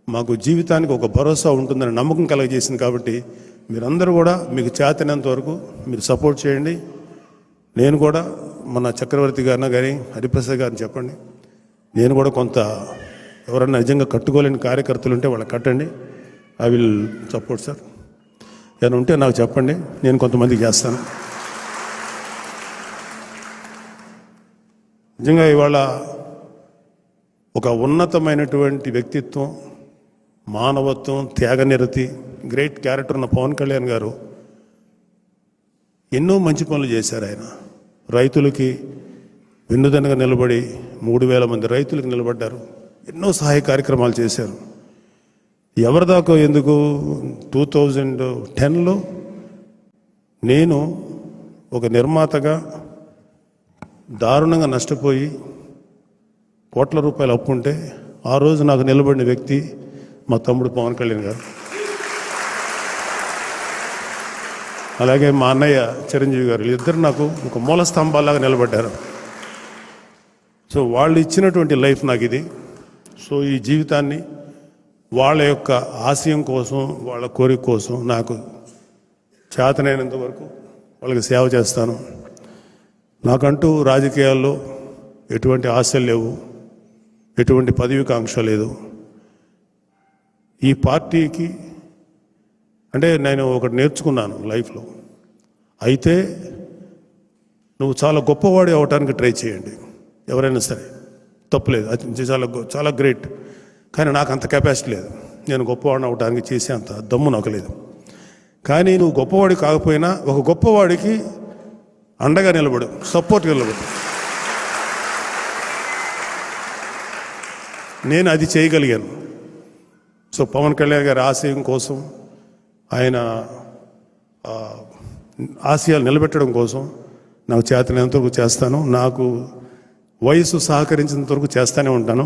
మాకు జీవితానికి ఒక భరోసా ఉంటుందని నమ్మకం కలగజేసింది. కాబట్టి మీరందరూ కూడా మీకు చేతనంత వరకు మీరు సపోర్ట్ చేయండి. నేను కూడా మన చక్రవర్తి గారిన కానీ హరిప్రసాద్ గారిని చెప్పండి, నేను కూడా కొంత ఎవరన్నా నిజంగా కట్టుకోలేని కార్యకర్తలు ఉంటే వాళ్ళకి కట్టండి. I will support sir. ఏమైనా ఉంటే నాకు చెప్పండి, నేను కొంతమందికి చేస్తాను. నిజంగా ఇవాళ ఒక ఉన్నతమైనటువంటి వ్యక్తిత్వం, మానవత్వం, త్యాగనిరతి, గ్రేట్ క్యారెక్టర్ ఉన్న పవన్ కళ్యాణ్ గారు ఎన్నో మంచి పనులు చేశారు. ఆయన రైతులకి వెన్నుదన్నుగా నిలబడి 3,000 మంది రైతులకు నిలబడ్డారు. ఎన్నో సహాయ కార్యక్రమాలు చేశారు. ఎవరిదాకా ఎందుకు 2010లో నేను ఒక నిర్మాతగా దారుణంగా నష్టపోయి కోట్ల రూపాయలు అప్పు ఉంటే ఆ రోజు నాకు నిలబడిన వ్యక్తి మా తమ్ముడు పవన్ కళ్యాణ్ గారు. అలాగే మా అన్నయ్య చిరంజీవి గారు, వీళ్ళిద్దరు నాకు ఒక మూల స్తంభాలాగా నిలబడ్డారు. సో వాళ్ళు ఇచ్చినటువంటి లైఫ్ నాకు ఇది. సో ఈ జీవితాన్ని వాళ్ళ యొక్క ఆశయం కోసం, వాళ్ళ కోరిక కోసం నాకు చేతనైనంత వరకు వాళ్ళకి సేవ చేస్తాను. నాకంటూ రాజకీయాల్లో ఎటువంటి ఆశలు లేవు, ఎటువంటి పదవికాంక్ష లేదు. ఈ పార్టీకి అంటే నేను ఒకటి నేర్చుకున్నాను లైఫ్లో, అయితే నువ్వు చాలా గొప్పవాడి అవ్వటానికి ట్రై చేయండి, ఎవరైనా సరే తప్పులేదు, అది చాలా గ్రేట్. కానీ నాకు అంత కెపాసిటీ లేదు, నేను గొప్పవాడిని అవ్వడానికి చేసే అంత దమ్ము నాకు లేదు. కానీ నువ్వు గొప్పవాడి కాకపోయినా ఒక గొప్పవాడికి అండగా నిలబడు, సపోర్ట్గా నిలబడు. నేను అది చేయగలిగాను. సో పవన్ కళ్యాణ్ గారి ఆశయం కోసం, ఆయన ఆశయాలు నిలబెట్టడం కోసం నాకు చేతనంతవరకు చేస్తాను. నాకు వయసు సహకరించినంత వరకు చేస్తూనే ఉంటాను.